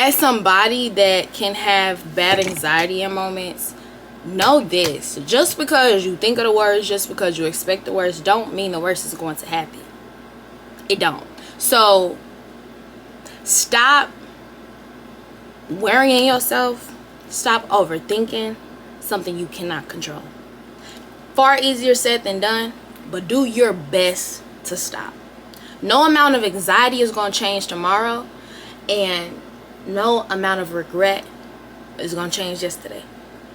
as somebody that can have bad anxiety in moments, know this: just because you think of the worst, just because you expect the worst, don't mean the worst is going to happen. It don't. So stop worrying yourself. Stop overthinking something you cannot control. Far easier said than done, but do your best to stop. No amount of anxiety is going to change tomorrow, and no amount of regret is going to change yesterday.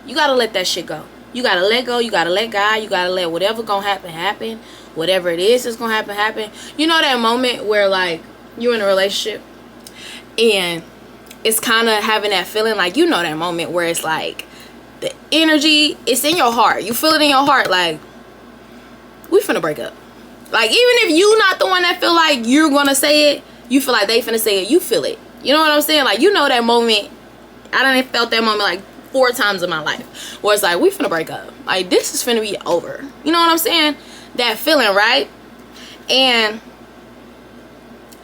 You got to let that shit go. You got to let go. You got to let God. You got to let whatever going to happen. Whatever it is that's going to happen. You know that moment where, like, you're in a relationship and it's kind of having that feeling, like, you know that moment where it's like the energy, it's in your heart. You feel it in your heart, like, we finna break up. Like, even if you not the one that feel like you're going to say it, you feel like they finna say it, you feel it. You know what I'm saying? Like, you know that moment. I done felt that moment like 4 times in my life where it's like, we finna break up. Like, this is finna be over. You know what I'm saying? That feeling, right? And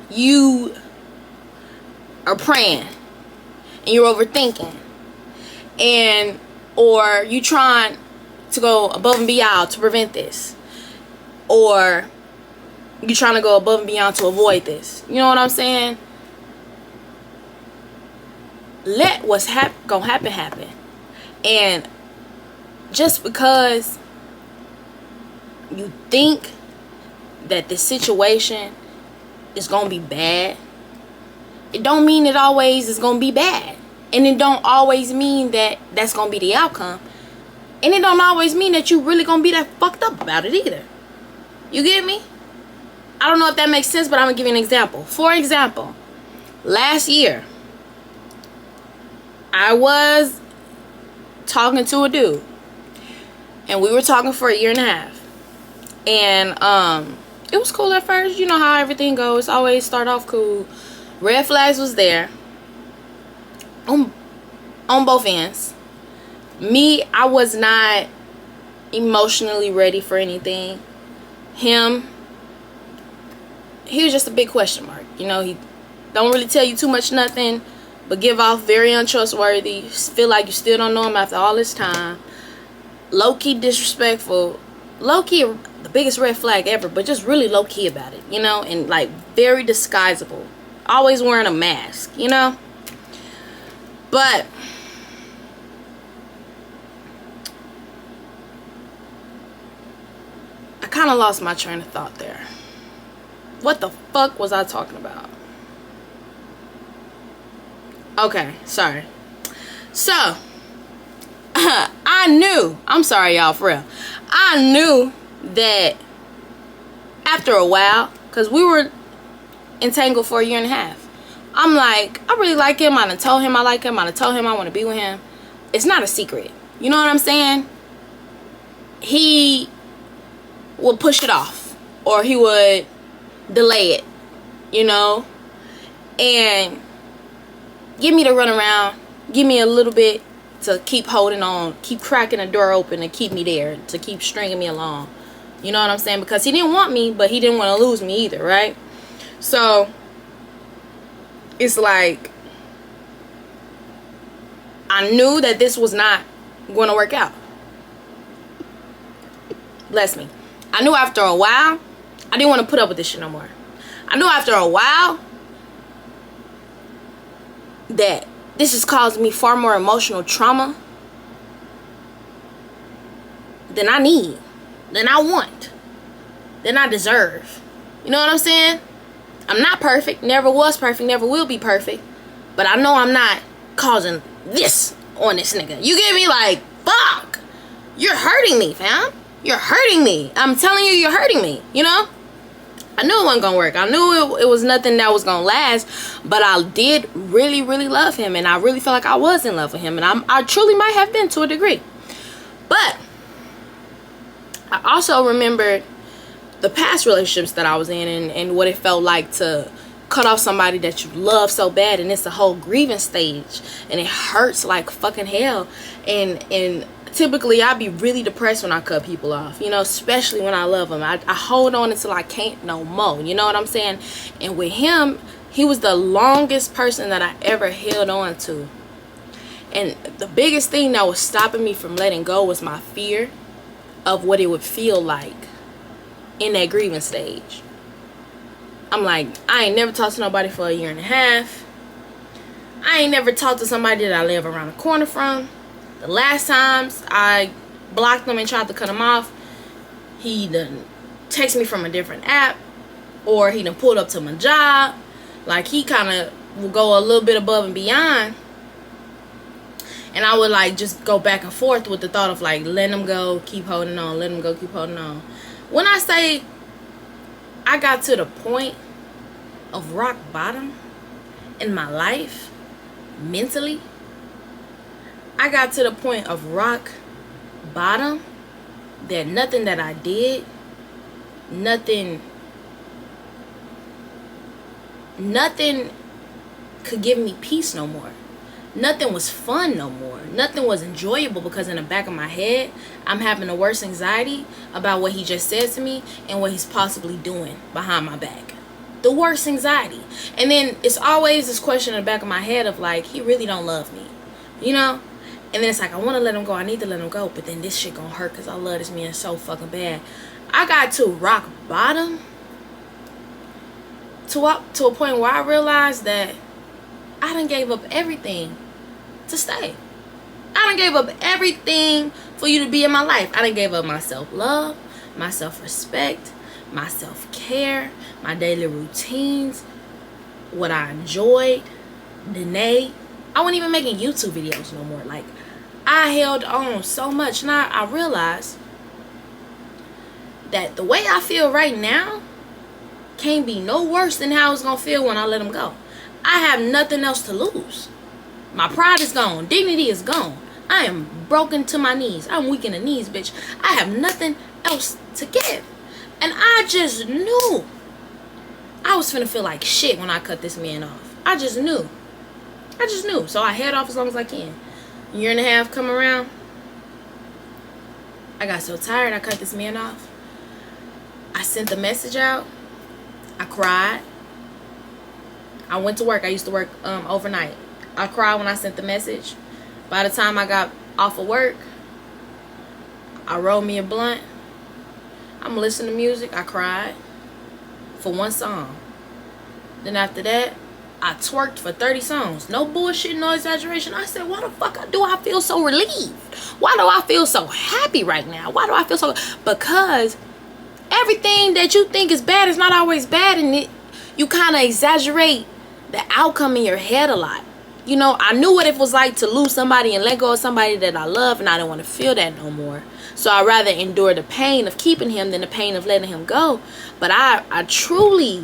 you are praying and you're overthinking, and or you trying to go above and beyond to prevent this, or you trying to go above and beyond to avoid this. You know what I'm saying? Let what's gonna happen. And just because you think that the situation is gonna be bad, it don't mean it always is gonna be bad. And it don't always mean that that's gonna be the outcome. And it don't always mean that you really gonna be that fucked up about it either. You get me? I don't know if that makes sense, but I'm gonna give you an example. For example, last year, I was talking to a dude, and we were talking for 1.5 years. And it was cool at first. You know how everything goes. Always start off cool. Red flags was there on both ends. Me, I was not emotionally ready for anything. Him, he was just a big question mark. You know, he don't really tell you too much nothing, but give off very untrustworthy. Feel like you still don't know him after all this time. Low-key disrespectful. Low-key the biggest red flag ever, but just really low-key about it, you know? And, like, very disguisable. Always wearing a mask, you know? But I kind of lost my train of thought there. What the fuck was I talking about? Okay, sorry. So, I knew, I'm sorry y'all, for real. I knew that after a while, because we were entangled for 1.5 years. I'm like, I really like him. I done told him I like him. I done told him I want to be with him. It's not a secret. You know what I'm saying? He would push it off, or he would delay it, you know, and give me the run around, give me a little bit to keep holding on, keep cracking the door open and keep me there, to keep stringing me along. You know what I'm saying? Because he didn't want me, but he didn't want to lose me either, right? So it's like, I knew that this was not going to work out. Bless me. I knew after a while, I didn't want to put up with this shit no more. I knew after a while that this has caused me far more emotional trauma than I need, than I want, than I deserve. You know what I'm saying? I'm not perfect, never was perfect, never will be perfect, but I know I'm not causing this on this nigga. You get me? Like, fuck, you're hurting me, fam. You're hurting me. I'm telling you, you're hurting me, you know? I knew it wasn't gonna work. I knew it was nothing that was gonna last, but I did really, really love him, and I really felt like I was in love with him, and I truly might have been to a degree. But I also remembered the past relationships that I was in, and what it felt like to cut off somebody that you love so bad, and it's a whole grieving stage, and it hurts like fucking hell. And typically I be really depressed when I cut people off, you know, especially when I love them. I hold on until I can't no more, you know what I'm saying? And with him, He was the longest person that I ever held on to. And the biggest thing that was stopping me from letting go was my fear of what it would feel like in that grieving stage. I'm like, I ain't never talked to nobody for a year and a half. I ain't never talked to somebody that I live around the corner from. The last times I blocked him and tried to cut him off, he done text me from a different app, or he done pulled up to my job. Like, he kind of will go a little bit above and beyond. And I would like just go back and forth with the thought of like, let him go, keep holding on, let him go, keep holding on. When I say I got to the point of rock bottom in my life, mentally, I got to the point of rock bottom that nothing that I did, nothing could give me peace no more. Nothing was fun no more. Nothing was enjoyable, because in the back of my head, I'm having the worst anxiety about what he just said to me and what he's possibly doing behind my back. The worst anxiety. And then it's always this question in the back of my head of like, he really don't love me, you know? And then it's like, I want to let him go. I need to let him go. But then this shit gonna hurt because I love this man so fucking bad. I got to rock bottom to a point where I realized that I done gave up everything to stay. I done gave up everything for you to be in my life. I done gave up my self-love, my self-respect, my self-care, my daily routines, what I enjoyed, Danae. I wasn't even making YouTube videos no more. Like, I held on so much. Now I realize that the way I feel right now can't be no worse than how it's gonna feel when I let him go. I have nothing else to lose. My pride is gone. Dignity is gone. I am broken to my knees. I'm weak in the knees, bitch. I have nothing else to give. And I just knew I was finna feel like shit when I cut this man off. I just knew. So I head off as long as I can. A year and a half come around. I got so tired, I cut this man off. I sent the message out. I cried. I went to work. I used to work overnight. I cried when I sent the message. By the time I got off of work, I rolled me a blunt. I'm listening to music. I cried for one song. Then after that, I twerked for 30 songs. No bullshit, no exaggeration. I said, why the fuck do I feel so relieved? Why do I feel so happy right now? Why do I feel so... Because everything that you think is bad is not always bad, and you kind of exaggerate the outcome in your head a lot. You know, I knew what it was like to lose somebody and let go of somebody that I love, and I didn't want to feel that no more. So I'd rather endure the pain of keeping him than the pain of letting him go. But I truly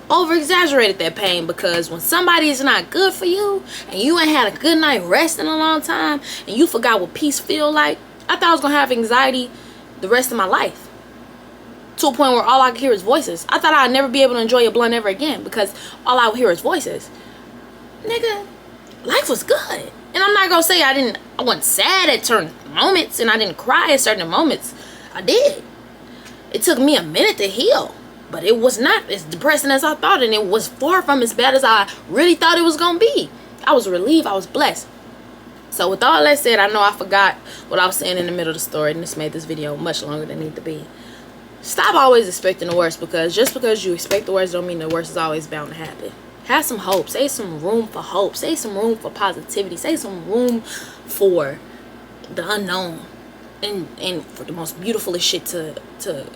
over-exaggerated that pain, because when somebody is not good for you and you ain't had a good night rest in a long time and you forgot what peace feel like, I thought I was going to have anxiety the rest of my life. To a point where all I could hear is voices. I thought I'd never be able to enjoy a blunt ever again, because all I would hear is voices. Nigga, life was good. And I'm not gonna say I wasn't sad at certain moments and I didn't cry at certain moments. I did. It took me a minute to heal, but it was not as depressing as I thought, and it was far from as bad as I really thought it was gonna be. I was relieved. I was blessed. So with all that said, I know I forgot what I was saying in the middle of the story, and this made this video much longer than it needed to be. Stop always expecting the worst, because just because you expect the worst don't mean the worst is always bound to happen. Have some hope. Say some room for hope. Say some room for positivity. Say some room for the unknown, and for the most beautifulest shit to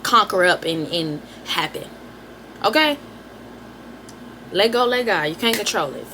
conquer up and happen. Okay? Let go, let God. You can't control it.